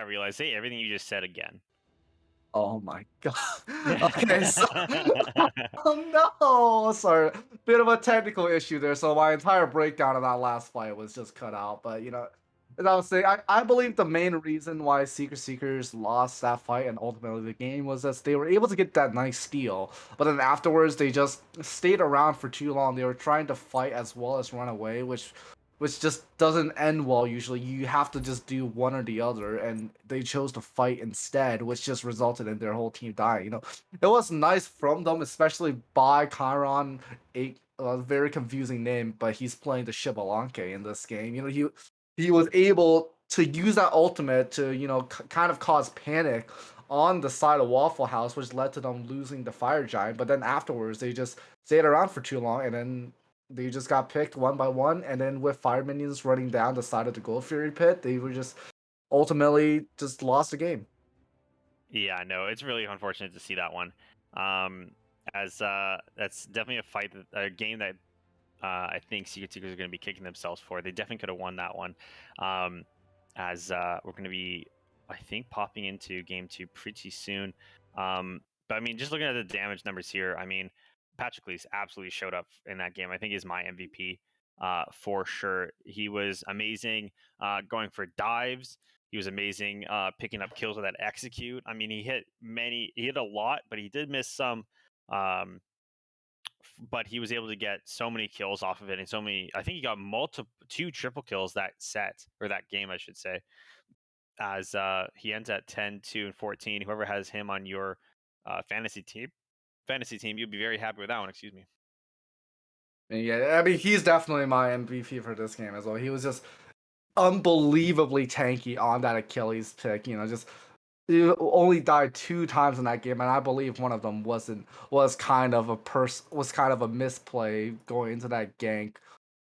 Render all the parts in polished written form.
realize, hey, everything you just said again. Oh my god. Okay, so oh no! Sorry, bit of a technical issue there. So my entire breakdown of that last fight was just cut out. But as I was saying, I believe the main reason why Secret Seekers lost that fight and ultimately the game was that they were able to get that nice steal, but then afterwards they just stayed around for too long. They were trying to fight as well as run away, which just doesn't end well usually. You have to just do one or the other, and they chose to fight instead, which just resulted in their whole team dying. It was nice from them, especially by Chiron, a very confusing name, but he's playing the Shibalanke in this game. He was able to use that ultimate to kind of cause panic on the side of Waffle House, which led to them losing the Fire Giant. But then afterwards, they just stayed around for too long, and then they just got picked one by one. And then with Fire Minions running down the side of the Gold Fury pit, they were just ultimately just lost the game. Yeah, no, it's really unfortunate to see that one. Um, as That's definitely a game that I think Secret Seekers are going to be kicking themselves for. They definitely could have won that one. Um, as We're going to be, I think, popping into game two pretty soon. But I mean, just looking at the damage numbers here, I mean, Patroclus absolutely showed up in that game. I think he's my MVP for sure. He was amazing going for dives. He was amazing picking up kills with that execute. I mean, he hit a lot, but he did miss some. Um, but he was able to get so many kills off of it, and so many. I think he got two triple kills that set, or that game, I should say. As he ends at 10, 2, and 14. Whoever has him on your fantasy team, you'd be very happy with that one. Excuse me. And yeah, I mean, he's definitely my MVP for this game as well. He was just unbelievably tanky on that Achilles pick. Just he only died two times in that game, and I believe one of them was kind of a misplay going into that gank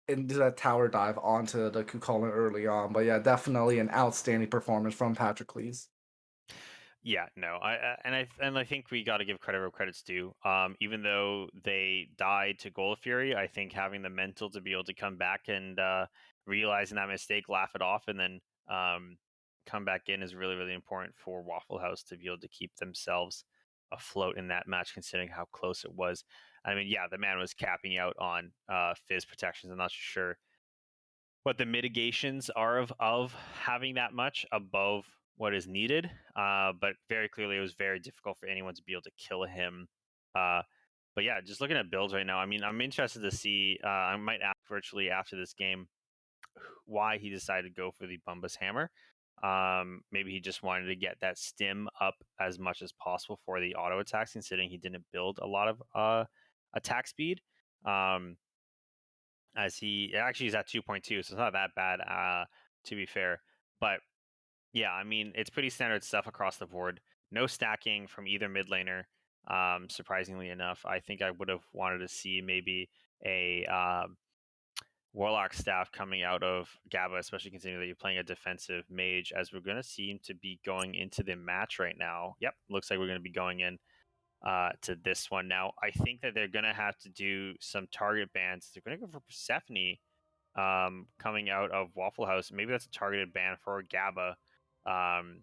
into that tower dive onto the Kukulkan early on. But yeah, definitely an outstanding performance from Patroclus. Yeah, no, I think we got to give credit where credit's due. Even though they died to Gold Fury, I think having the mental to be able to come back and realizing that mistake, laugh it off, and then come back in is really, really important for Waffle House to be able to keep themselves afloat in that match, considering how close it was. I mean, yeah, the man was capping out on fizz protections. I'm not sure what the mitigations are of having that much above what is needed. But very clearly, it was very difficult for anyone to be able to kill him. Uh, but yeah, just looking at builds right now, I mean, I'm interested to see. I might ask virtually after this game why he decided to go for the Bumbus Hammer. Maybe he just wanted to get that stim up as much as possible for the auto attacks, considering he didn't build a lot of attack speed. Um, as he actually is at 2.2, so it's not that bad, to be fair. But yeah, I mean, it's pretty standard stuff across the board. No stacking from either mid laner. Surprisingly enough, I think I would have wanted to see maybe a Warlock staff coming out of Gaba, especially considering that you're playing a defensive mage, as we're going to seem to be going into the match right now. Yep, looks like we're going to be going in to this one now. I think that they're going to have to do some target bans. They're going to go for Persephone coming out of Waffle House. Maybe that's a targeted ban for Gaba. Um,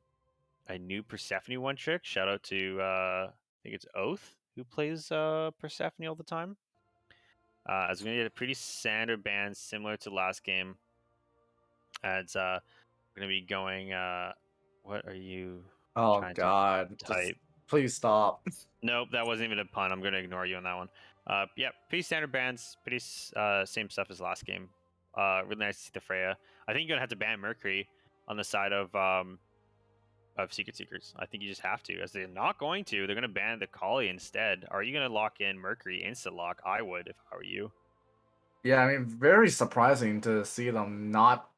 a new Persephone one trick. Shout out to I think it's Oath who plays Persephone all the time. As we're gonna get a pretty standard ban similar to last game. As we're gonna be going. What are you Oh trying to God, just type? please stop. Nope, that wasn't even a pun. I'm gonna ignore you on that one. Yeah, pretty standard bans, pretty same stuff as last game. Really nice to see the Freya. I think you're gonna have to ban Mercury on the side of Secret Seekers. I think you just have to, as they're not going to. They're gonna ban the Collie instead. Are you gonna lock in Mercury instant lock? I would if I were you. Yeah, I mean, very surprising to see them not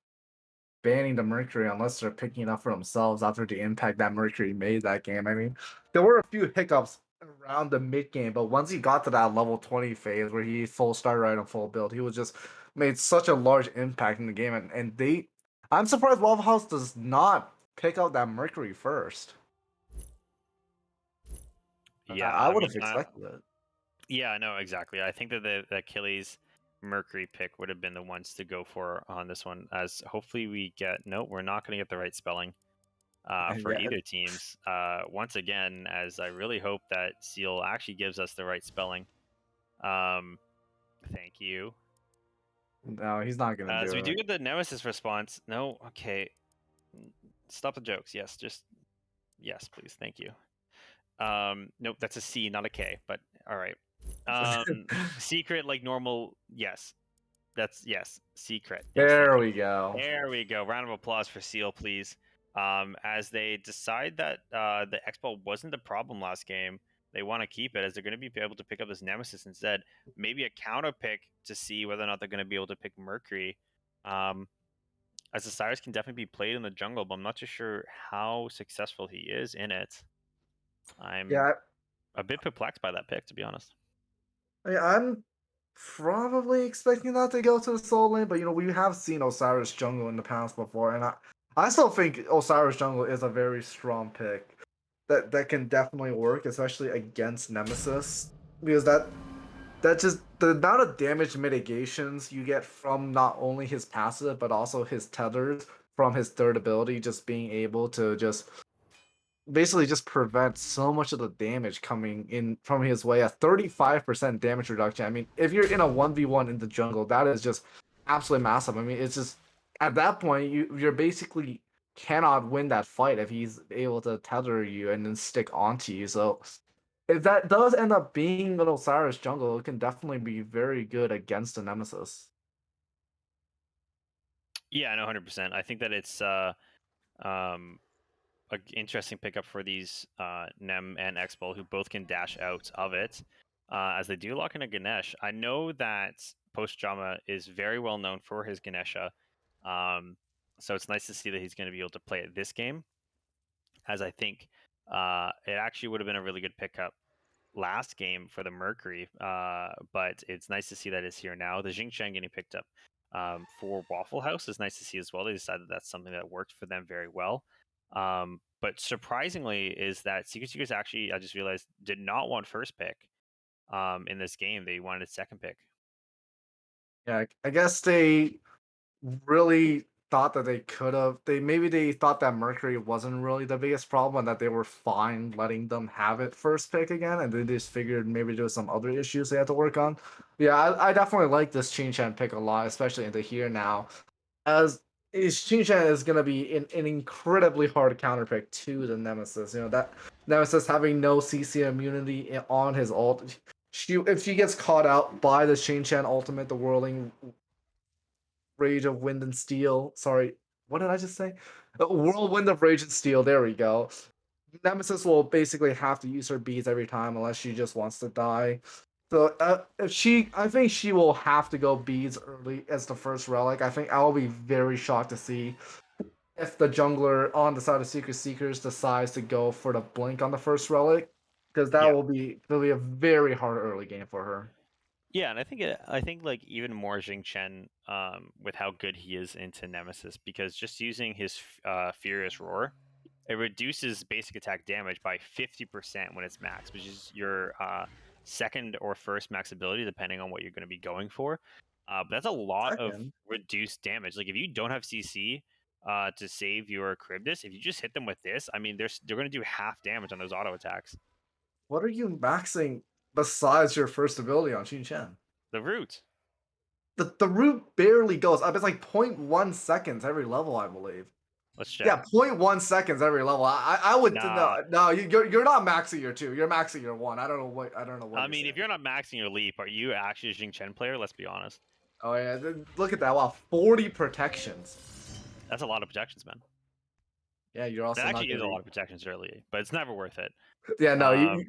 banning the Mercury unless they're picking it up for themselves after the impact that Mercury made that game. I mean, there were a few hiccups around the mid game, but once he got to that level 20 phase where he full started right on full build, he was just made such a large impact in the game. And I'm surprised Waffle House does not pick out that Mercury first. Yeah, I I would mean, have expected it. yeah, no, exactly. I think that the Achilles Mercury pick would have been the ones to go for on this one. As hopefully we get. No, we're not going to get the right spelling. for Yeah, either teams. Once again, as I really hope that Seal actually gives us the right spelling. Um, thank you. no, he's not gonna So we do do it. get the Nemesis response. No, okay. Stop the jokes. Yes, just yes, please. Thank you. Nope, that's a C, not a K. But all right. Secret like normal. Yes, that's yes. Secret. Yes, thank There you. we go. There we go. Round of applause for Seal, please. As they decide that the Expo wasn't the problem last game, they want to keep it as they're going to be able to pick up this Nemesis instead. Maybe a counter pick to see whether or not they're going to be able to pick Mercury. Um, as Osiris can definitely be played in the jungle, but I'm not too sure how successful he is in it. I'm Yeah, a bit perplexed by that pick, to be honest. I'm probably expecting that to go to the soul lane, but we have seen Osiris Jungle in the past before, and I still think Osiris Jungle is a very strong pick that can definitely work, especially against Nemesis, because that just the amount of damage mitigations you get from not only his passive but also his tethers from his third ability, just being able to just basically just prevent so much of the damage coming in from his way. A 35% damage reduction. I mean, if you're in a 1v1 in the jungle, that is just absolutely massive. I mean, it's just at that point you're basically cannot win that fight if he's able to tether you and then stick onto you. So if that does end up being an Osiris jungle, it can definitely be very good against the Nemesis. Yeah, no, 100%. I think that it's um, a interesting pickup for these Nem and Expo who both can dash out of it. As they do lock in a Ganesh. I know that Post Drama is very well known for his Ganesha. Um, so it's nice to see that he's going to be able to play it this game, as I think it actually would have been a really good pickup last game for the Mercury, but it's nice to see that it's here now. The Jingchen getting picked up for Waffle House is nice to see as well. They decided that's something that worked for them very well. But surprisingly, is that Secret Seekers actually, I just realized, did not want first pick in this game. They wanted second pick. Yeah, I guess they really thought that they could have they thought that Mercury wasn't really the biggest problem and that they were fine letting them have it first pick again, and they just figured maybe there was some other issues they had to work on. Yeah, I definitely like this Chan pick a lot, especially into here now. As Chan is gonna be an incredibly hard counter pick to the Nemesis. That Nemesis having no CC immunity on his ult. If she gets caught out by the Chan ultimate, the whirling Rage of Wind and Steel. Sorry, what did I just say? Whirlwind of Rage and Steel. There we go. Nemesis will basically have to use her beads every time unless she just wants to die. So I think she will have to go beads early as the first relic. I think I will be very shocked to see if the jungler on the side of Secret Seekers decides to go for the blink on the first relic, because Yeah. it'll be a very hard early game for her. Yeah, and I think like even more Jing Chen, with how good he is into Nemesis, because just using his Furious Roar, it reduces basic attack damage by 50% when it's max, which is your second or first max ability, depending on what you're going to be going for. But that's a lot of Second, reduced damage. Like if you don't have CC to save your Charybdis, if you just hit them with this, I mean, they're going to do half damage on those auto attacks. what are you maxing besides your first ability on Chen? The root. The root barely goes up. It's like 0.1 seconds every level, I believe. Let's Yeah, check. 0.1 seconds every level. I would Nah, no, you're not maxing your two. You're maxing your one. I don't know what I you're mean, if saying. you're not maxing your leap, are you actually a Jing Chen player? Let's be honest. Oh yeah, look at that. Wow, 40 protections. That's a lot of protections, man. Yeah, you're That also not actually gonna is a be. lot of protections early, but it's never worth it. Yeah, no, Um,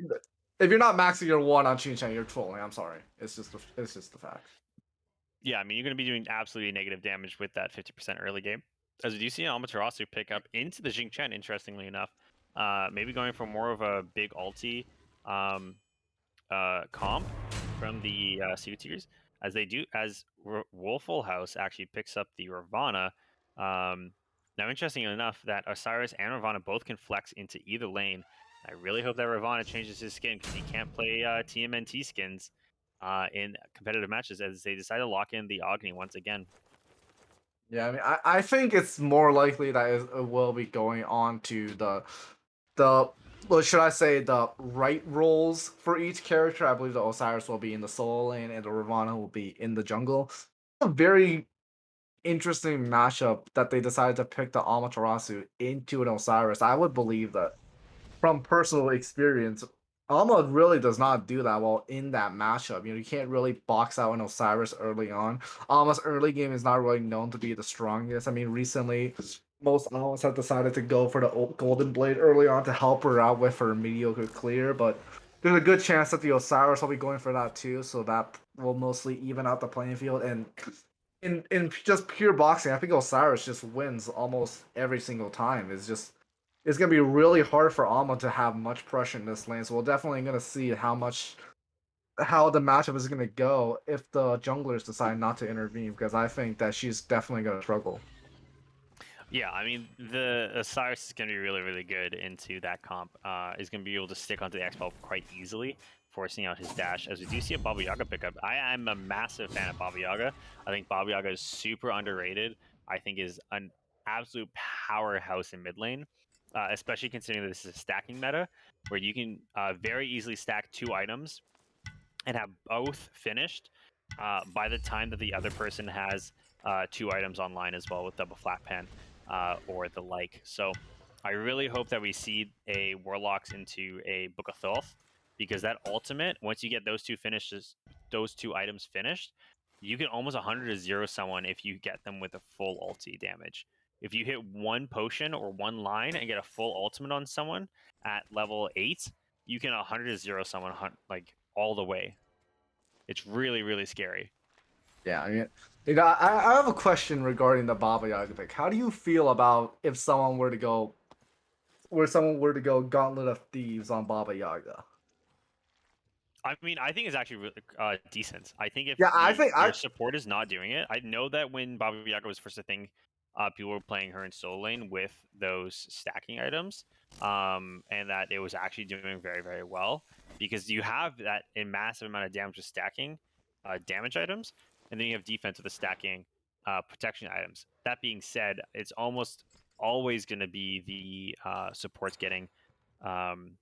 if you're not maxing your one on Chen, you're trolling. I'm sorry. It's just the fact. yeah, I mean, you're going to be doing absolutely negative damage with that 50% early game. As we do see Amaterasu pick up into the Jing Chen, interestingly enough, maybe going for more of a big ulti um, comp from the Secret Seekers, as they do, as Woffle House actually picks up the Ravana. Um, Now, interestingly enough, that Osiris and Ravana both can flex into either lane. I really hope that Ravana changes his skin because he can't play TMNT skins in competitive matches as they decide to lock in the Agni once again. Yeah, I mean, I think it's more likely that it will be going on to the well, should I say the right roles for each character. I believe the Osiris will be in the solo lane and the Ravana will be in the jungle. A very interesting mashup that they decided to pick the Amaterasu into an Osiris. I would believe that from personal experience, Alma really does not do that well in that matchup. You can't really box out an Osiris early on. Alma's early game is not really known to be the strongest. I mean, recently, most Almas have decided to go for the Golden Blade early on to help her out with her mediocre clear, but there's a good chance that the Osiris will be going for that too, so that will mostly even out the playing field. And in just pure boxing, I think Osiris just wins almost every single time. It's gonna be really hard for Alma to have much pressure in this lane. So we're definitely gonna see how the matchup is gonna go if the junglers decide not to intervene, because I think that she's definitely gonna struggle. Yeah, I mean the Osiris is going to be really, really good into that comp. Is going to be able to stick onto the X-Ball quite easily, forcing out his dash. As we do see a Baba Yaga pickup, I am a massive fan of Baba Yaga. I think Baba Yaga is super underrated. I think is an absolute powerhouse in mid lane, especially considering this is a stacking meta where you can very easily stack two items and have both finished by the time that the other person has two items online as well with double flat pan or the like. So I really hope that we see a Warlocks into a Book of Thoth because that ultimate, once you get those two items finished, you can almost 100 to 0 someone if you get them with a full ulti damage. If you hit one potion or one line and get a full ultimate on someone at level 8, you can 100 to 0 someone like all the way. It's really, really scary. Yeah, I mean, I have a question regarding the Baba Yaga pick. How do you feel about if someone were to go Gauntlet of Thieves on Baba Yaga? I mean, I think it's actually really decent. I think if Yeah, I think your I support is not doing it, I know that when Baba Yaga was first a thing, people were playing her in solo lane with those stacking items, and that it was actually doing very, very well because you have that a massive amount of damage with stacking damage items, and then you have defense with the stacking protection items. That being said, it's almost always going to be the supports getting um,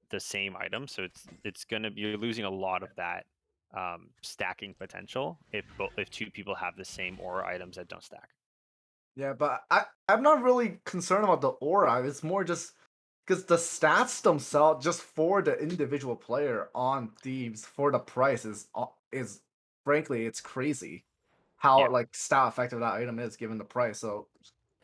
the same item, so it's gonna be you're losing a lot of that stacking potential if two people have the same aura items that don't stack. Yeah, but I'm not really concerned about the aura. It's more just because the stats themselves, just for the individual player on Thieves for the price is frankly it's crazy how Yeah, like stat effective that item is given the price. So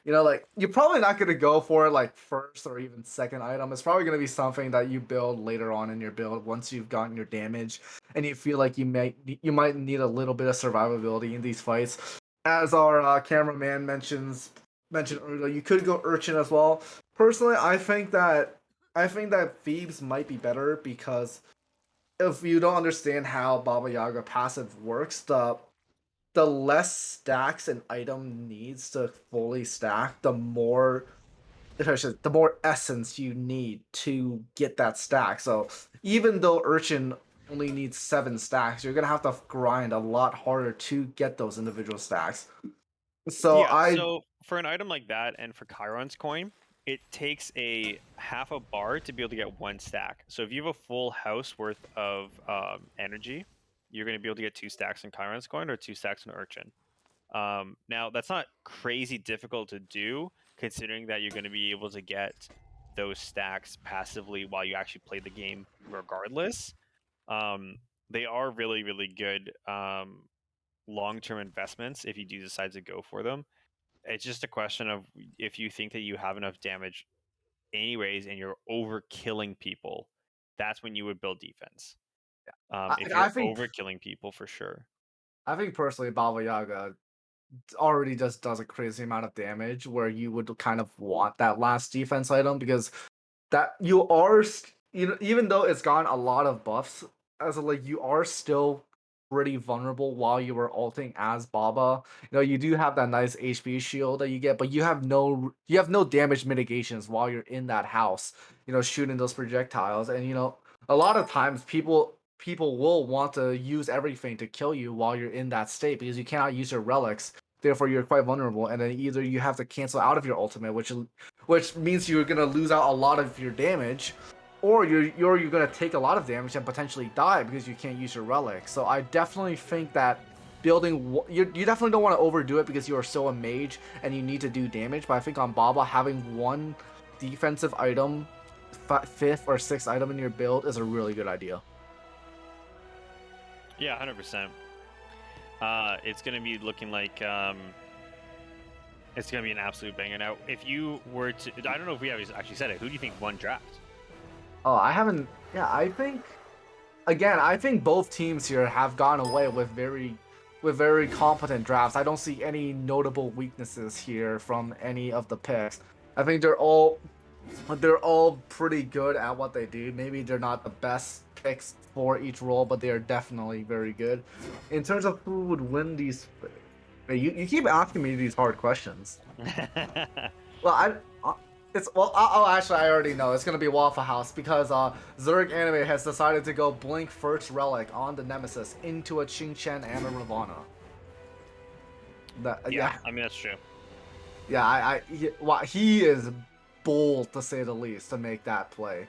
like you're probably not gonna go for it like first or even second item. It's probably gonna be something that you build later on in your build once you've gotten your damage and you feel like you might need a little bit of survivability in these fights. As our cameraman mentioned earlier, you could go Urchin as well. Personally, I think that Thebes might be better because if you don't understand how Baba Yaga passive works, the less stacks an item needs to fully stack, the more essence you need to get that stack. So even though Urchin only needs 7 stacks, you're gonna have to grind a lot harder to get those individual stacks. So yeah. I So for an item like that, and for Chiron's coin, it takes a half a bar to be able to get one stack. So if you have a full house worth of energy, you're going to be able to get two stacks in Chiron's coin or two stacks in Urchin. Now that's not crazy difficult to do, considering that you're going to be able to get those stacks passively while you actually play the game, regardless. Um, they are really, really good long-term investments if you do decide to go for them. It's just a question of if you think that you have enough damage, anyways, and you're overkilling people. That's when you would build defense. I, If I you're think overkilling people, for sure. I think personally Baba Yaga already just does a crazy amount of damage where you would kind of want that last defense item because that you are even though it's gotten a lot of buffs as of like you are still pretty vulnerable while you were ulting as Baba. You do have that nice HP shield that you get, but you have no damage mitigations while you're in that house, shooting those projectiles. And a lot of times people will want to use everything to kill you while you're in that state because you cannot use your relics therefore you're quite vulnerable. And then either you have to cancel out of your ultimate, which means you're gonna lose out a lot of your damage, or you're gonna take a lot of damage and potentially die because you can't use your relic. So I definitely think that you definitely don't want to overdo it because you are still a mage and you need to do damage. But I think on Baba having one defensive item, fifth or sixth item in your build is a really good idea. Yeah, 100%. It's gonna be looking like it's gonna be an absolute banger. Now, if you were to, I don't know if we have actually said it. Who do you think won draft? Oh, I haven't. Yeah, I think again, I think both teams here have gone away with very competent drafts. I don't see any notable weaknesses here from any of the picks. I think they're all pretty good at what they do. Maybe they're not the best picks for each role, but they are definitely very good. In terms of who would win these, you keep asking me these hard questions. Well, actually I already know it's gonna be Waffle House because Zurich Anime has decided to go Blink First Relic on the Nemesis into a Qingchen and a Ravana. Yeah, Yeah, I mean that's true. yeah, he is bold to say the least to make that play.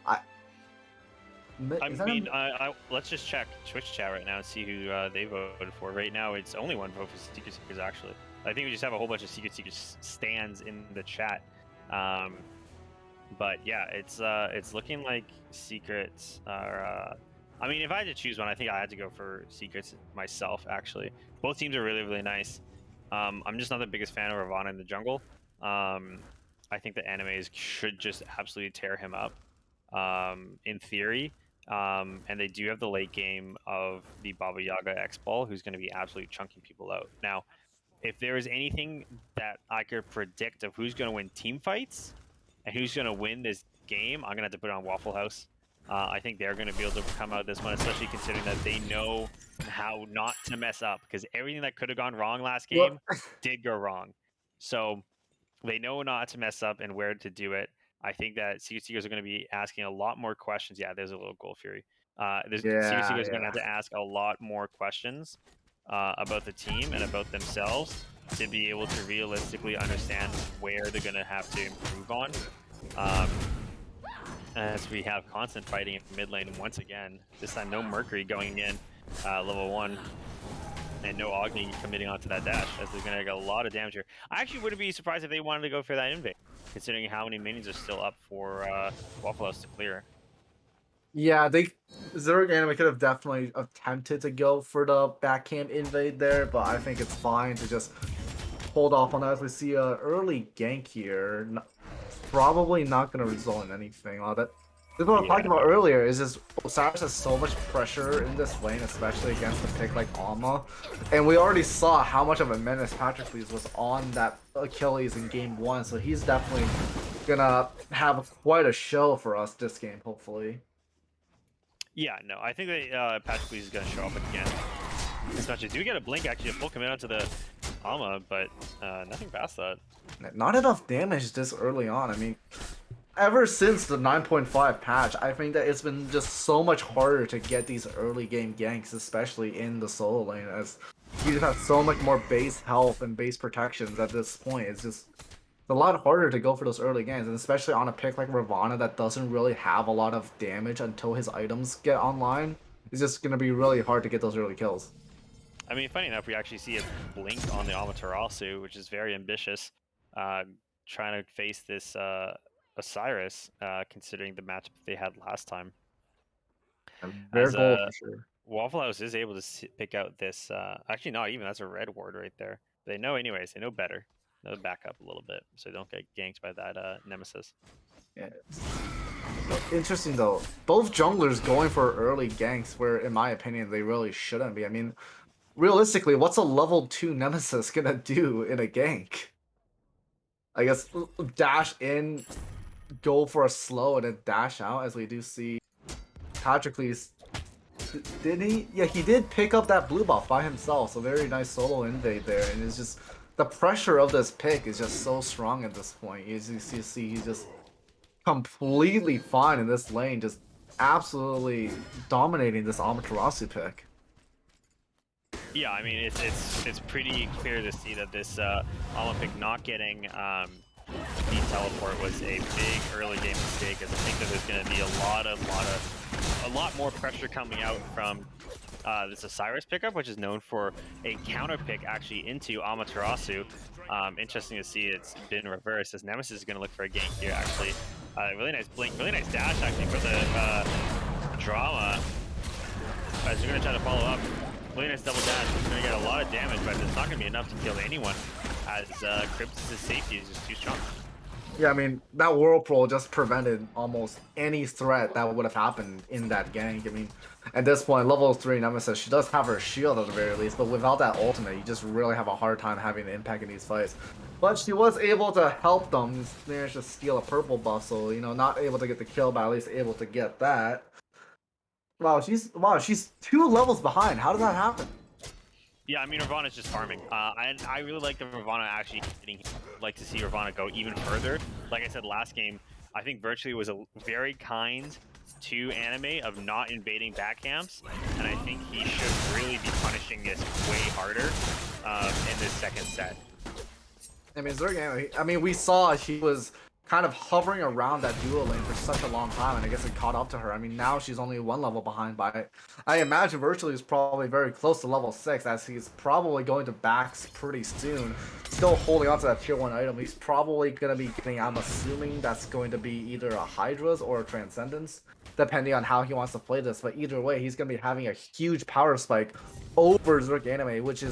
I I is that mean, let's just check Twitch chat right now and see who they voted for. Right now, it's only one vote for Secret Seekers. Actually, I think we just have a whole bunch of Secret Seekers stands in the chat. Um, but yeah, it's looking like Secrets are. I mean, if I had to choose one, I think I had to go for Secrets myself. Actually, both teams are really really nice. I'm just not the biggest fan of Ravana in the jungle. I think the animes should just absolutely tear him up. In theory. And they do have the late game of the Baba Yaga X Ball, who's going to be absolutely chunking people out. Now, if there is anything that I could predict of who's going to win team fights and who's going to win this game, I'm going to have to put it on Waffle House. I think they're going to be able to come out this one, especially considering that they know how not to mess up because everything that could have gone wrong last well? game did go wrong. So they know not to mess up and where to do it. I think that Secret Seekers are going to be asking a lot more questions. Yeah, there's a little Goal Fury. Secret Yeah, Seekers are going to yeah. have to ask a lot more questions about the team and about themselves to be able to realistically understand where they're going to have to improve on. Um, as we have constant fighting in mid lane once again. This time, no Mercury going in level 1. And no Agni committing onto that dash, as they're going to get a lot of damage here. I actually wouldn't be surprised if they wanted to go for that invade, considering how many minions are still up for Waffle House to clear. Yeah, Zurich Anime could have definitely attempted to go for the backhand invade there, but I think it's fine to just hold off on that as we see a early gank here. Probably not going to result in anything. This is what I was Yeah, talking about earlier, is just Osiris has so much pressure in this lane, especially against a pick like Alma. And we already saw how much of a menace Patroclus was on that Achilles in game 1, so he's definitely gonna have quite a show for us this game, hopefully. yeah, no, I think that Patrick is going to show up again. Especially, do we get a blink actually, a full commit onto the Alma, but nothing past that. Not enough damage this early on. I mean, ever since the 9.5 patch, I think that it's been just so much harder to get these early game ganks, especially in the solo lane, as you just have so much more base health and base protections at this point. It's a lot harder to go for those early games, and especially on a pick like Ravana that doesn't really have a lot of damage until his items get online. It's just gonna be really hard to get those early kills. I mean, funny enough, we actually see a blink on the Amaterasu, which is very ambitious, trying to face this Osiris, considering the matchup they had last time. I'm very As bold for sure. Waffle House is able to pick out this. Actually, not even. That's a red ward right there. They know, anyways. They know better. They'll back up a little bit so they don't get ganked by that Nemesis. Yeah. Interesting though. Both junglers going for early ganks, where in my opinion they really shouldn't be. I mean, realistically, what's a level 2 Nemesis gonna do in a gank? I guess dash in, go for a slow, and then dash out, as we do see Patroclus. Did he? Yeah, he did pick up that blue buff by himself, so very nice solo invade there, and it's just the pressure of this pick is just so strong at this point. As you see, he's just completely fine in this lane, just absolutely dominating this Amaterasu pick. Yeah, I mean it's pretty clear to see that this Olympic not getting the teleport was a big early game mistake, as I think that there's going to be a lot more pressure coming out from this Osiris pickup, which is known for a counter pick actually into Amaterasu. Interesting to see it's been reversed, as Nemesis is going to look for a gank here actually. Really nice blink, really nice dash actually for the drama, as you're going to try to follow up. Really nice double dash. He's going to get a lot of damage, but it's not going to be enough to kill anyone, as Cryptus' safety is just too strong. Yeah, I mean, that Whirlpool just prevented almost any threat that would have happened in that gank. I mean, at this point, level 3 Nemesis, she does have her shield at the very least, but without that ultimate, you just really have a hard time having an impact in these fights. But she was able to help them manage to steal a purple buff, so, you know, not able to get the kill, but at least able to get that. Wow, she's 2 levels behind. How did that happen? Yeah, I mean, Ravana's just farming. I really like the Ravana actually hitting. Like to see Ravana go even further. Like I said last game, I think Virtually was a very kind to Anime of not invading back camps, and I think he should really be punishing this way harder in this second set. I mean, Zerg, I mean, we saw she was kind of hovering around that duo lane for such a long time, and I guess it caught up to her. I mean, now she's only 1 level behind by it. I imagine Virtually is probably very close to level 6, as he's probably going to backs pretty soon. Still holding on to that tier 1 item. He's probably going to be getting, I'm assuming that's going to be either a Hydra's or a Transcendence, depending on how he wants to play this. But either way, he's going to be having a huge power spike over Zerg Anime, which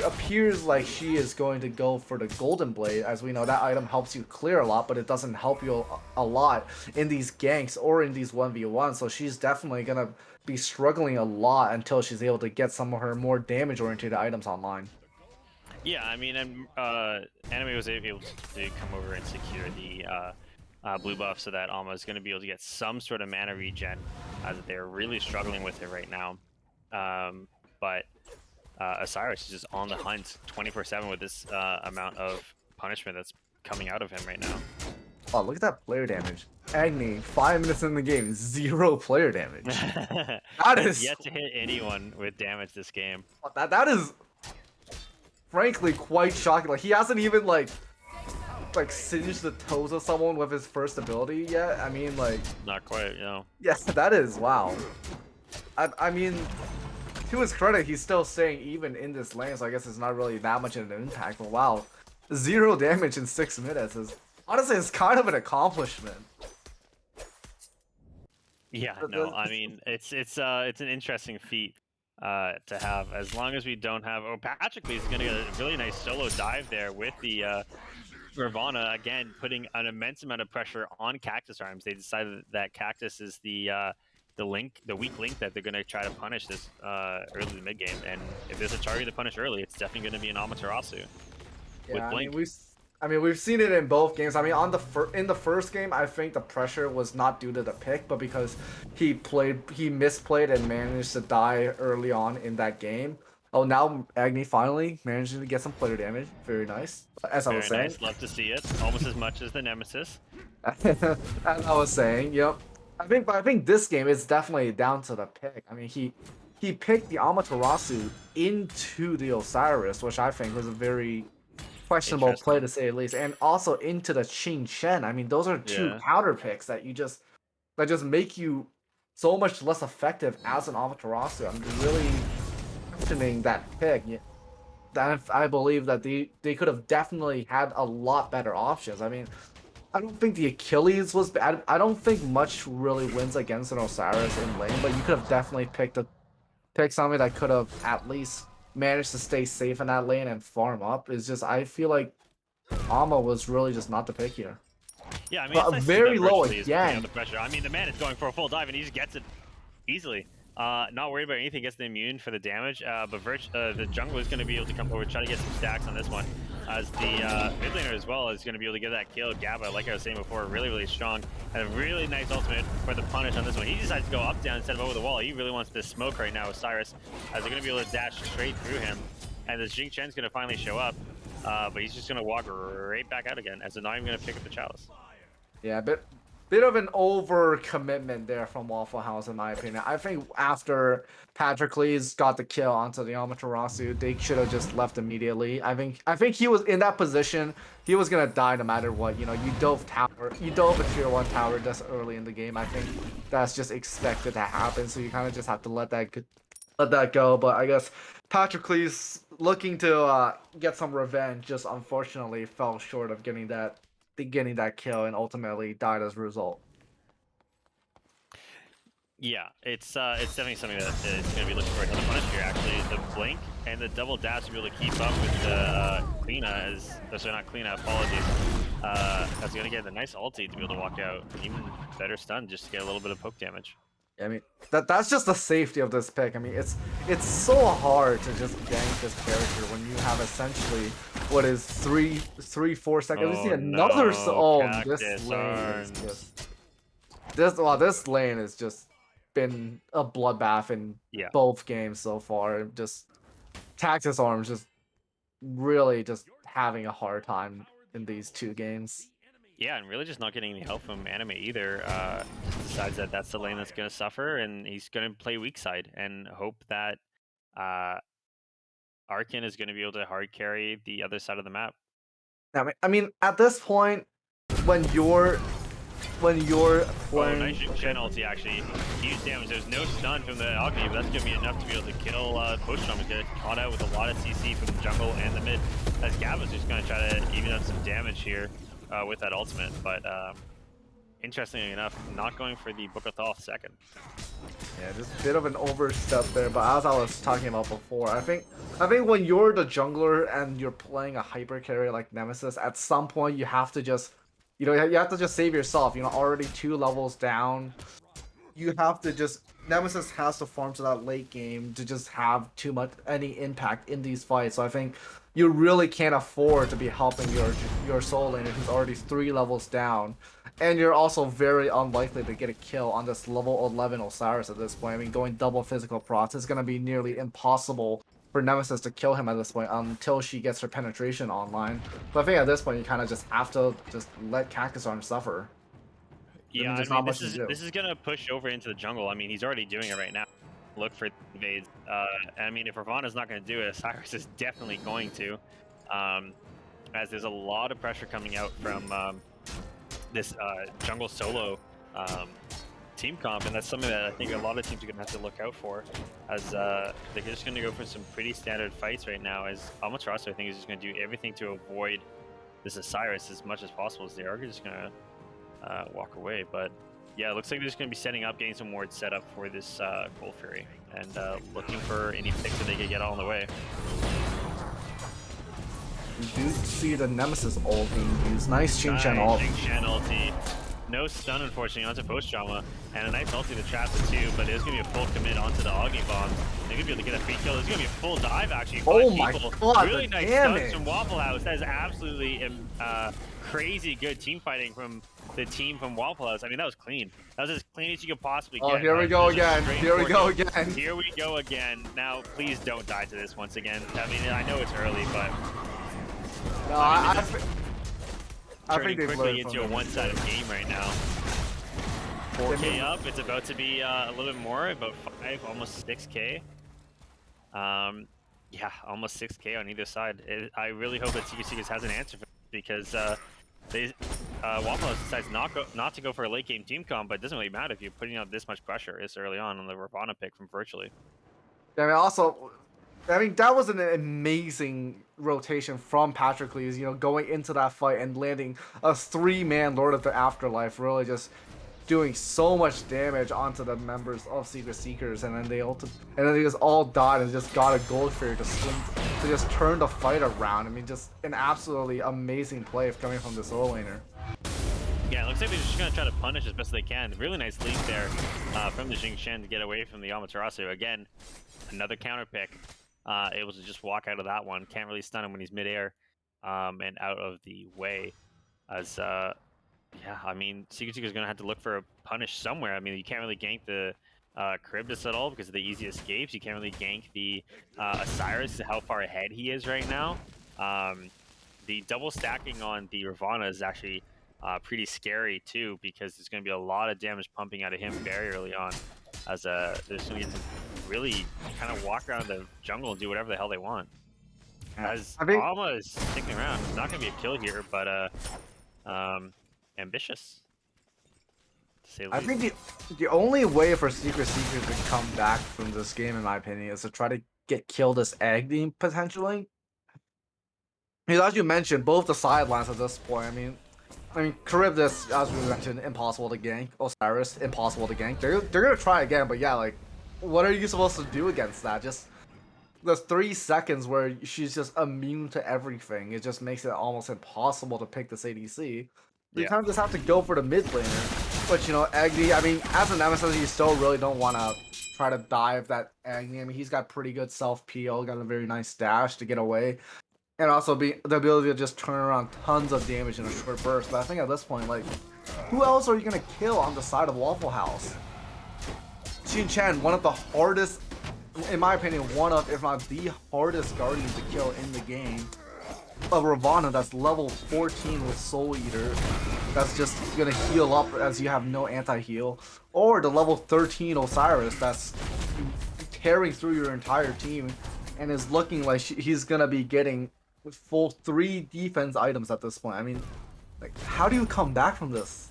appears like she is going to go for the Golden Blade. As we know, that item helps you clear a lot, but it doesn't help you a lot in these ganks or in these 1v1. So she's definitely going to be struggling a lot until she's able to get some of her more damage-oriented items online. Yeah, I mean, and Anime was able to come over and secure the blue buff, so that Alma is going to be able to get some sort of mana regen, as they're really struggling with it right now. But Osiris is just on the hunt 24/7 with this amount of punishment that's coming out of him right now. Oh, look at that player damage. Agni, 5 minutes in the game, 0 player damage. That He's is yet to hit anyone with damage this game. that is frankly quite shocking. Like, he hasn't even like singed the toes of someone with his first ability yet. I mean, like, Not quite, you know. yes, that is wow. I mean, to his credit, he's still staying even in this lane, so I guess it's not really that much of an impact. But wow, 0 damage in 6 minutes is honestly, it's kind of an accomplishment. Yeah, no, I mean, it's an interesting feat to have. As long as we don't have, oh, Patrick Lee's gonna get a really nice solo dive there with the Ravana, again putting an immense amount of pressure on Cactus Arms. They decided that Cactus is the weak link that they're gonna try to punish this early to mid game. And if there's a target to punish early, it's definitely gonna be an Amaterasu with Yeah, Blink. I mean we've seen it in both games. I mean, in the first game, I think the pressure was not due to the pick, but because he misplayed and managed to die early on in that game. Oh, now Agni finally managing to get some player damage. Very nice. As I was Very saying. nice, love to see it. Almost as much as the Nemesis. As I was saying, yep. I think this game is definitely down to the pick. I mean, he picked the Amaterasu into the Osiris, which I think was a very questionable play to say the least, and also into the Qing Shen. I mean, those are two Yeah. counter picks that just make you so much less effective as an Amaterasu. I'm really questioning that pick. Yeah, that I believe that they could have definitely had a lot better options. I mean, I don't think the Achilles was bad. I don't think much really wins against an Osiris in lane, but you could have definitely picked something that could have at least managed to stay safe in that lane and farm up. It's just I feel like Alma was really just not the pick here. Yeah, I mean, it's But nice to see very that low Virtually is putting out again. the pressure. I mean, the man is going for a full dive, and he just gets it easily. Not worried about anything, gets the immune for the damage, but the jungle is going to be able to come over, try to get some stacks on this one, as the mid laner as well is going to be able to get that kill. Gabba, like I was saying before, really, really strong, and a really nice ultimate for the punish on this one. He decides to go up, down, instead of over the wall. He really wants this smoke right now with Cyrus, as they're going to be able to dash straight through him, and the Jing Chen's going to finally show up, but he's just going to walk right back out again, as they're not even going to pick up the chalice. Yeah, bit of an overcommitment there from Waffle House, in my opinion. I think after Patroclus got the kill onto the Amaterasu, they should have just left immediately. I think he was in that position. He was gonna die no matter what. You know, you dove a tier one tower this early in the game. I think that's just expected to happen. So you kind of just have to let that go. But I guess Patroclus looking to get some revenge, just unfortunately fell short of getting that kill and ultimately died as a result. Yeah, it's definitely something that is going to be looking for another punish here. Actually, the blink and the double dash to be able to keep up with the Kleena is, sorry, not Kleena, apologies. That's going to get the nice ulti to be able to walk out. Even better stun just to get a little bit of poke damage. I mean, that's just the safety of this pick. I mean, it's so hard to just gank this character when you have essentially what is 4 seconds. We see Oh another no, this cactus lane is arms. just this lane has just been a bloodbath in Yeah. both games so far. Just Cactus Arms just really just having a hard time in these two games. Yeah, and really just not getting any help from Anime either. Just decides that that's the lane that's going to suffer, and he's going to play weak side and hope that uh, Arkin is going to be able to hard carry the other side of the map. I mean, at this point, when you're when you're Oh, nice playing, okay, Shen ulti actually. Huge damage. There's no stun from the Agni, but that's going to be enough to be able to kill Postrom and get caught out with a lot of CC from the jungle and the mid. As Gava's just going to try to even up some damage here with that ultimate, but interestingly enough, not going for the Book of Thoth second. yeah, just a bit of an overstep there. But as I was talking about before, I think when you're the jungler and you're playing a hyper carry like Nemesis, at some point you have to just, you have to just save yourself. You know, already 2 levels down, you have to just Nemesis has to farm to that late game to just have too much any impact in these fights. So I think you really can't afford to be helping your soul laner who's already 3 levels down, and you're also very unlikely to get a kill on this level 11 Osiris at this point. I mean, going double physical procs is gonna be nearly impossible for Nemesis to kill him at this point until she gets her penetration online. So I think at this point you kind of just have to just let Cactus Arm suffer. I Yeah, mean, I there's not mean much to do. this is gonna push over into the jungle. I mean, he's already doing it right now. Look for invades. I mean, if Ravana's not going to do it, Cyrus is definitely going to, um, as there's a lot of pressure coming out from this jungle solo um, team comp, and that's something that I think a lot of teams are going to have to look out for, as they're just going to go for some pretty standard fights right now. As Amaterasu, I think, is just going to do everything to avoid this Osiris as much as possible. As they are just going to walk away. But yeah, it looks like they're just going to be setting up, getting some wards set up for this Cold Fury, and looking for any picks that they could get on the way. We do see the Nemesis ult being used. Nice Ching Chen Nice ult. Jing Shan ulti. No stun, unfortunately, onto post drama, and a nice ulti to trap the two, but there's going to be a full commit onto the Agni bomb. They're going to be able to get a free kill. There's going to be a full dive, actually. 5 Oh my people. god, the Really nice stuns damage! from Waffle House. That is absolutely crazy good team fighting from the team from Waffle House. I mean, that was clean. That was as clean as you could possibly Oh, get. here we go Just a again. straight Here we 4 go kills. again. Here we go again. Now, please don't die to this once again. I mean, I know it's early, but No, I mean, I turning think they've quickly learned into from a their one-sided mistakes. game right now. 4K up. It's about to be a little bit more, about 5, almost 6K. Yeah, almost 6K on either side. I really hope that Seekers has an answer for this, because they Waffle House decides not to go for a late game team comp, but it doesn't really matter if you're putting out this much pressure this early on the Ravana pick from Virtually. I mean, that was an amazing rotation from Patroclus, going into that fight and landing a 3-man Lord of the Afterlife, really just doing so much damage onto the members of Secret Seekers, and then they just all died and just got a Gold Fairy to just turn the fight around. I mean, just an absolutely amazing play coming from the solo laner. Yeah, it looks like they're just going to try to punish as best they can. Really nice lead there from the Jing Shen to get away from the Amaterasu. Again, another counter pick. Able to just walk out of that one. Can't really stun him when he's midair and out of the way. As, yeah, I mean, Secret Seeker's going to have to look for a punish somewhere. I mean, you can't really gank the Charybdis at all because of the easy escapes. You can't really gank the Osiris, how far ahead he is right now. The double stacking on the Ravana is actually pretty scary too, because there's going to be a lot of damage pumping out of him very early on, as they're just going to get to really kind of walk around the jungle and do whatever the hell they want. Yeah. As I think Alma is sticking around, it's not going to be a kill here, but um, ambitious to say the I least. think the only way for Secret Seekers to come back from this game, in my opinion, is to try to get killed as Agni potentially. Because as you mentioned, both the sidelines at this point. I mean, Charybdis, as we mentioned, impossible to gank. Osiris, impossible to gank. They're gonna try again, but yeah, like, what are you supposed to do against that? Just those 3 seconds where she's just immune to everything. It just makes it almost impossible to pick this ADC. So you Yeah. kind of just have to go for the mid laner. But you know, Agni, I mean, as an nemesis, you still really don't want to try to dive that Agni. I mean, he's got pretty good self PO, got a very nice dash to get away, and also the ability to just turn around tons of damage in a short burst. But I think at this point, like, who else are you gonna kill on the side of Waffle House? Xin Chen, one of the hardest, in my opinion, one of, if not the hardest Guardian to kill in the game. A Ravana that's level 14 with Soul Eater, that's just gonna heal up as you have no anti-heal. Or the level 13 Osiris that's tearing through your entire team and is looking like he's gonna be getting full 3 defense items at this point. I mean, like, how do you come back from this?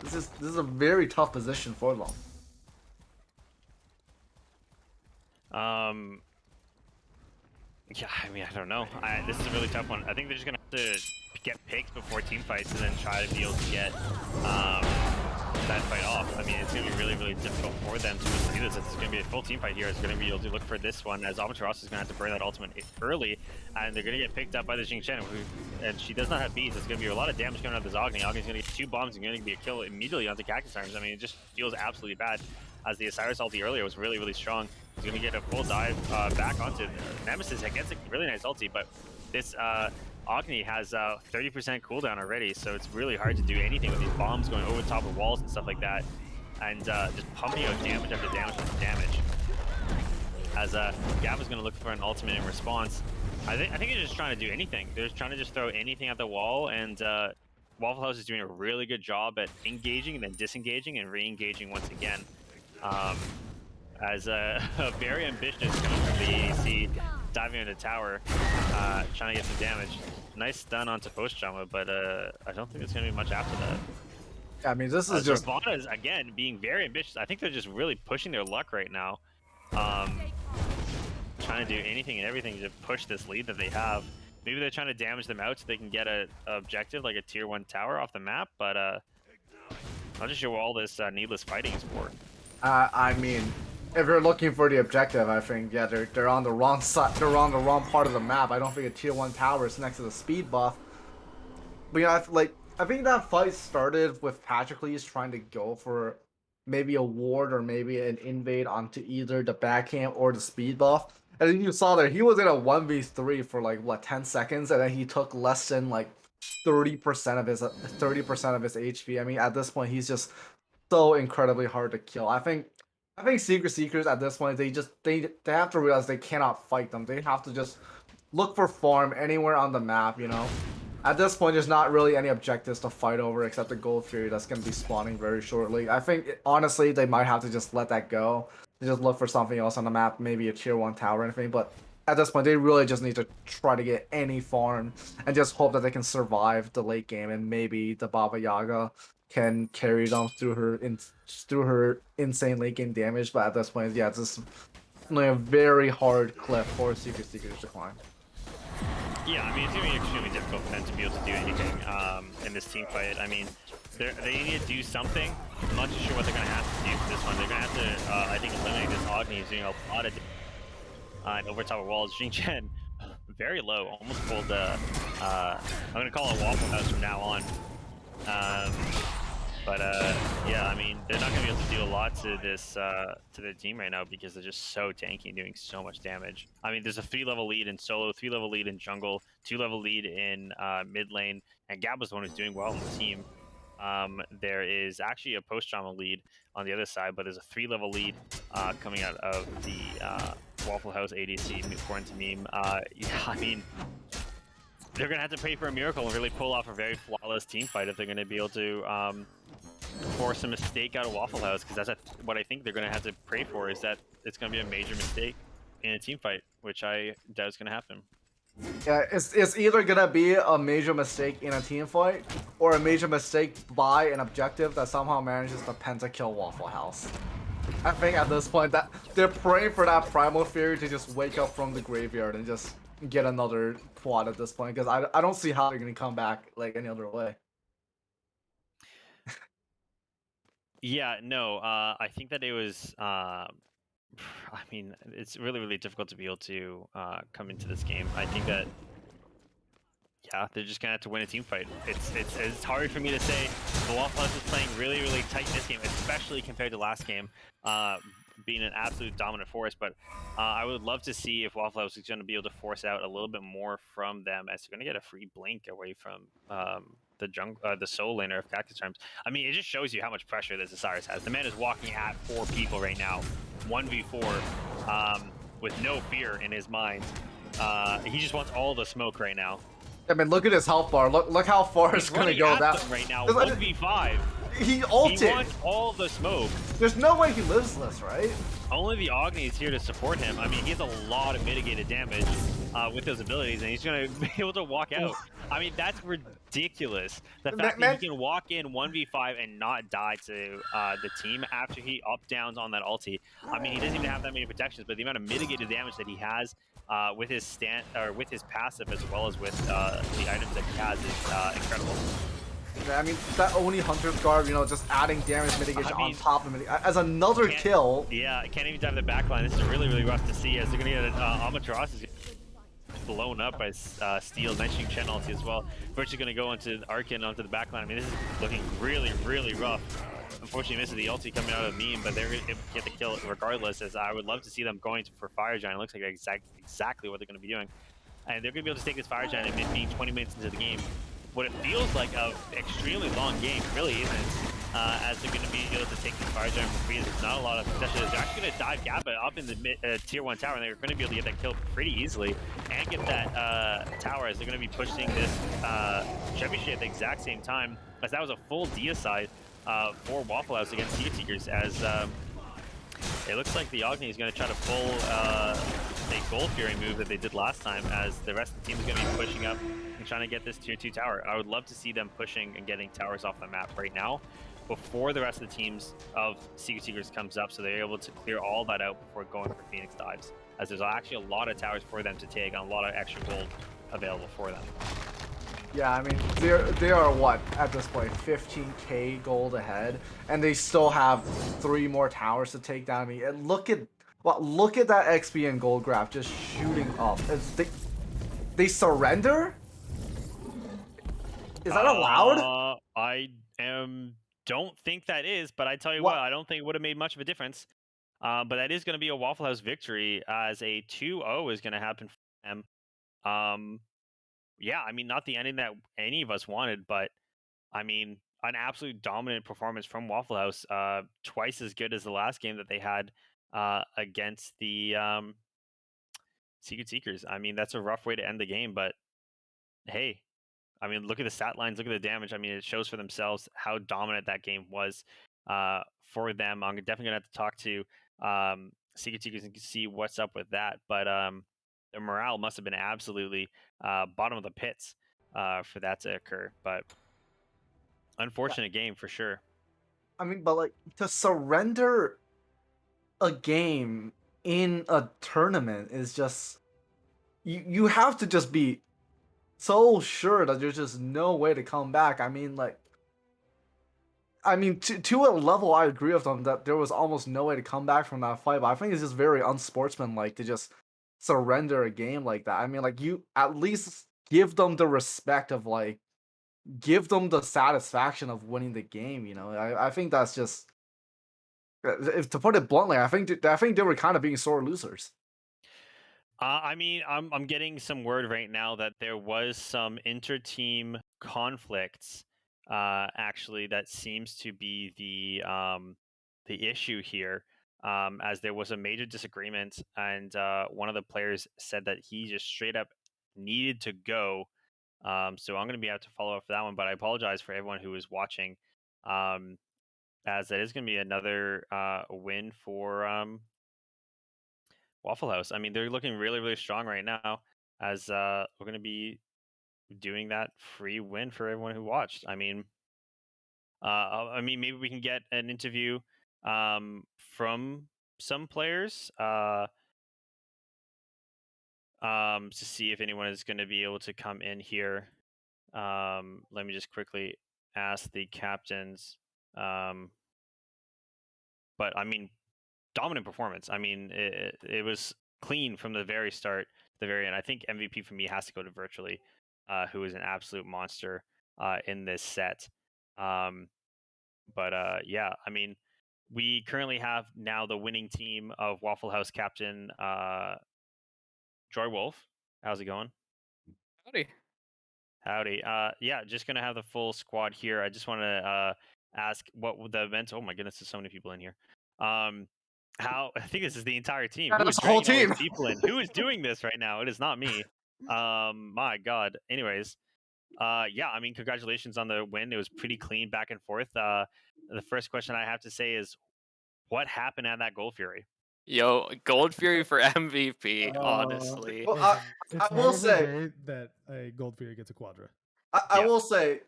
This is a very tough position for them. Um, yeah, I mean, I don't know. This is a really tough one. I think they're just gonna have to get picked before team fights and then try to be able to get that fight off. I mean, it's gonna be really, really difficult for them to do this. It's gonna be a full team fight here. It's gonna be able to look for this one, as Amaterasu is gonna have to burn that ultimate early, and they're gonna get picked up by the Jing Chen, and she does not have beads. It's gonna be a lot of damage coming out of this Agni. Agni's gonna get 2 bombs and gonna be a kill immediately onto Cactus Arms. I mean, it just feels absolutely bad, as the Osiris ulti earlier was really, really strong. He's gonna get a full dive back onto Nemesis. It gets a really nice ulti, but this Agni has 30% cooldown already, so it's really hard to do anything with these bombs going over the top of walls and stuff like that, and just pumping out damage after damage after damage. As Gav is going to look for an ultimate in response. I think he's just trying to do anything. They're just trying to just throw anything at the wall, and Waffle House is doing a really good job at engaging and then disengaging and re-engaging once again. As very ambitious coming from the AEC, diving into tower, trying to get some damage. Nice stun onto post trauma, but I don't think it's gonna be much after that. I mean, this is just Ravana is again being very ambitious. I think they're just really pushing their luck right now, trying to do anything and everything to push this lead that they have. Maybe they're trying to damage them out so they can get a objective like a tier 1 tower off the map, but I'm not just sure what all this needless fighting is for. I mean, if you're looking for the objective, I think, yeah, they're on the wrong side. They're on the wrong part of the map. I don't think a tier 1 tower is next to the speed buff. But yeah, I think that fight started with Patroclus trying to go for maybe a ward or maybe an invade onto either the backhand or the speed buff. And then you saw there he was in a 1v3 for like what 10 seconds, and then he took less than like 30% of his 30% of his HP. I mean, at this point, he's just so incredibly hard to kill. I think Secret Seekers at this point they have to realize they cannot fight them. They have to just look for farm anywhere on the map, you know. At this point, there's not really any objectives to fight over except the Gold Fury that's going to be spawning very shortly. I think, honestly, they might have to just let that go. Just look for something else on the map, maybe a tier 1 tower or anything. But at this point, they really just need to try to get any farm and just hope that they can survive the late game, and maybe the Baba Yaga can carry them through her insane late game damage. But at this point, yeah, it's just a very hard cliff for Secret Seekers to climb. Yeah, I mean, it's going to be extremely difficult for them to be able to do anything in this team fight. I mean, they need to do something. I'm not too sure what they're going to have to do for this one. They're going to have to, I think, eliminate this Agni. He's doing a lot of and over top of walls. Jing Chen, very low, almost pulled, I'm going to call it Waffle House from now on. But yeah, I mean, they're not going to be able to do a lot to this to their team right now because they're just so tanky and doing so much damage. I mean, there's a 3-level lead in solo, 3-level lead in jungle, 2-level lead in mid lane, and Gab was the one who's doing well on the team. There is actually a post-trauma lead on the other side, but there's a 3-level lead coming out of the Waffle House ADC, according to meme. Yeah, I mean, they're gonna have to pray for a miracle and really pull off a very flawless team fight if they're gonna be able to force a mistake out of Waffle House, because what I think they're gonna have to pray for is that it's gonna be a major mistake in a team fight, which I doubt is gonna happen. Yeah, it's either gonna be a major mistake in a team fight or a major mistake by an objective that somehow manages to pentakill Waffle House. I think at this point that they're praying for that Primal Fury to just wake up from the graveyard and just get another quad at this point, because I don't see how they're gonna come back like any other way. Yeah, no, I think that it was. I mean, it's really, really difficult to be able to come into this game. I think that yeah, they're just gonna have to win a team fight. It's hard for me to say. The Waffle House is playing really, really tight this game, especially compared to last game, uh, being an absolute dominant force. But I would love to see if Waffle House is going to be able to force out a little bit more from them, as they're going to get a free blink away from the soul laner of Cactus Charms. I mean, it just shows you how much pressure this Osiris has. The man is walking at 4 people right now, 1v4, with no fear in his mind. He just wants all the smoke right now. I mean, look at his health bar. Look how far He's it's gonna running go. at That them right now, 'cause 1v5. he He ulted. wants all the smoke. There's no way he lives this, right? Only the Agni is here to support him. I mean, he has a lot of mitigated damage with those abilities, and he's going to be able to walk out. I mean, that's ridiculous. The fact that he Man, can walk in 1v5 and not die to the team after he up-downs on that ulti. I mean, he doesn't even have that many protections, but the amount of mitigated damage that he has with his with his passive, as well as with the items that he has, is incredible. I mean, that Oni Hunter's Guard, just adding damage mitigation on top of it as another kill. Yeah, I can't even dive the backline. This is really, really rough to see, as they're going to get Amaterasu is blown up by Steel, mentioning Chen ulti as well. Virtually going to go into Arkin onto the backline. I mean, this is looking really, really rough. Unfortunately, misses the ulti coming out of meme, but they're going to get the kill regardless, as I would love to see them going for Fire Giant. It looks like exactly what they're going to be doing. And they're going to be able to take this Fire Giant and being 20 minutes into the game. What it feels like a extremely long game really isn't, as they're going to be able to take this Fire Giant for free. There's not a lot of possession. They're actually going to dive Gabba up in the tier 1 tower, and they're going to be able to get that kill pretty easily and get that tower, as they're going to be pushing this Trebuchet at the exact same time, as that was a full deicide for Waffle House against Sea Seekers, as it looks like the Agni is going to try to pull a Gold Fury move that they did last time, as the rest of the team is going to be pushing up and trying to get this tier 2 tower. I would love to see them pushing and getting towers off the map right now before the rest of the teams of Secret Seekers comes up, so they're able to clear all that out before going for Phoenix dives, as there's actually a lot of towers for them to take and a lot of extra gold available for them. Yeah, I mean, they are what at this point, 15k gold ahead, and they still have 3 more towers to take down. I mean, and look at that XP and gold graph just shooting up. They surrender? Is that allowed? Don't think that is, but I tell you what, What? I don't think it would have made much of a difference. But that is going to be a Waffle House victory, as a 2-0 is going to happen for them. Yeah, I mean, not the ending that any of us wanted, but I mean, an absolute dominant performance from Waffle House, twice as good as the last game that they had against the Secret Seekers. I mean, that's a rough way to end the game, but hey, I mean, look at the stat lines, look at the damage. I mean, it shows for themselves how dominant that game was for them. I'm definitely gonna have to talk to Secret Seekers and see what's up with that. But the morale must have been absolutely bottom of the pits for that to occur. But unfortunate game for sure. I mean, but like, to surrender a game in a tournament is just, you have to just be so sure that there's just no way to come back. To a level, I agree with them that there was almost no way to come back from that fight. But I think it's just very unsportsmanlike to just surrender a game like that. I mean, like, you at least give them the respect of, like, give them the satisfaction of winning the game. I think that's just, if to put it bluntly, I think they were kind of being sore losers. I mean, I'm getting some word right now that there was some inter-team conflicts. Actually, that seems to be the issue here. As there was a major disagreement, and one of the players said that he just straight up needed to go So I'm going to be able to follow up for that one. But I apologize for everyone who is watching, um, as that is going to be another win for Waffle House. I mean, they're looking really, really strong right now. As we're going to be doing that free win for everyone who watched. I mean, maybe we can get an interview from some players to see if anyone is going to be able to come in here. Let me just quickly ask the captains. Um, but I mean, dominant performance. I mean, it was clean from the very start to the very end. I think MVP for me has to go to Virtually, who is an absolute monster in this set. Um, but yeah, I mean, we currently have now the winning team of Waffle House captain Joy Wolf. How's it going? Howdy. Howdy. Yeah, just gonna have the full squad here. I just want to ask what would the event. Oh my goodness, there's so many people in here. Um, how I think this is the entire team. Yeah, Who is that's the whole dragging all these team. people in? Who is doing this right now? It is not me. My God. Anyways, yeah. I mean, congratulations on the win. It was pretty clean back and forth. The first question I have to say is, what happened at that Gold Fury? Yo, Gold Fury for MVP, Uh, honestly. Well, I it's not will every say, day that a Gold Fury gets a Quadra. I Yeah. will say,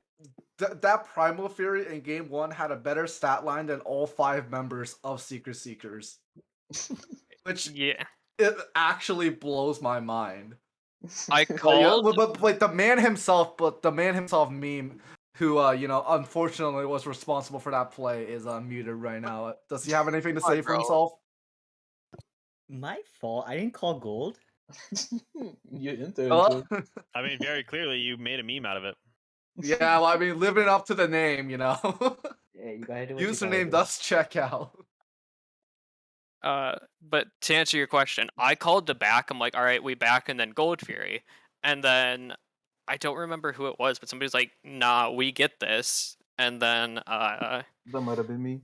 that Primal Fury in game one had a better stat line than all 5 members of Secret Seekers, which Yeah. it actually blows my mind. I Yeah, called but the man himself meme, who unfortunately was responsible for that play, is muted right now. Does he have anything to on, say for bro. himself? My fault. I didn't call gold. You into Uh, it. I mean, very clearly you made a meme out of it. yeah, well, I mean, living up to the name, Yeah, you gotta do what you gotta Username do. does check out. But to answer your question, I called the back. I'm like, all right, we back, and then Gold Fury, and then I don't remember who it was, but somebody's like, nah, we get this, and then That might have been me.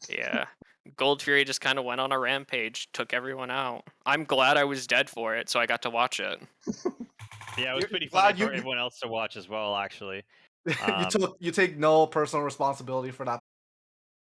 yeah, Gold Fury just kind of went on a rampage, took everyone out. I'm glad I was dead for it, so I got to watch it. Yeah, it was You're pretty funny glad for everyone else to watch as well. Actually, you take no personal responsibility for that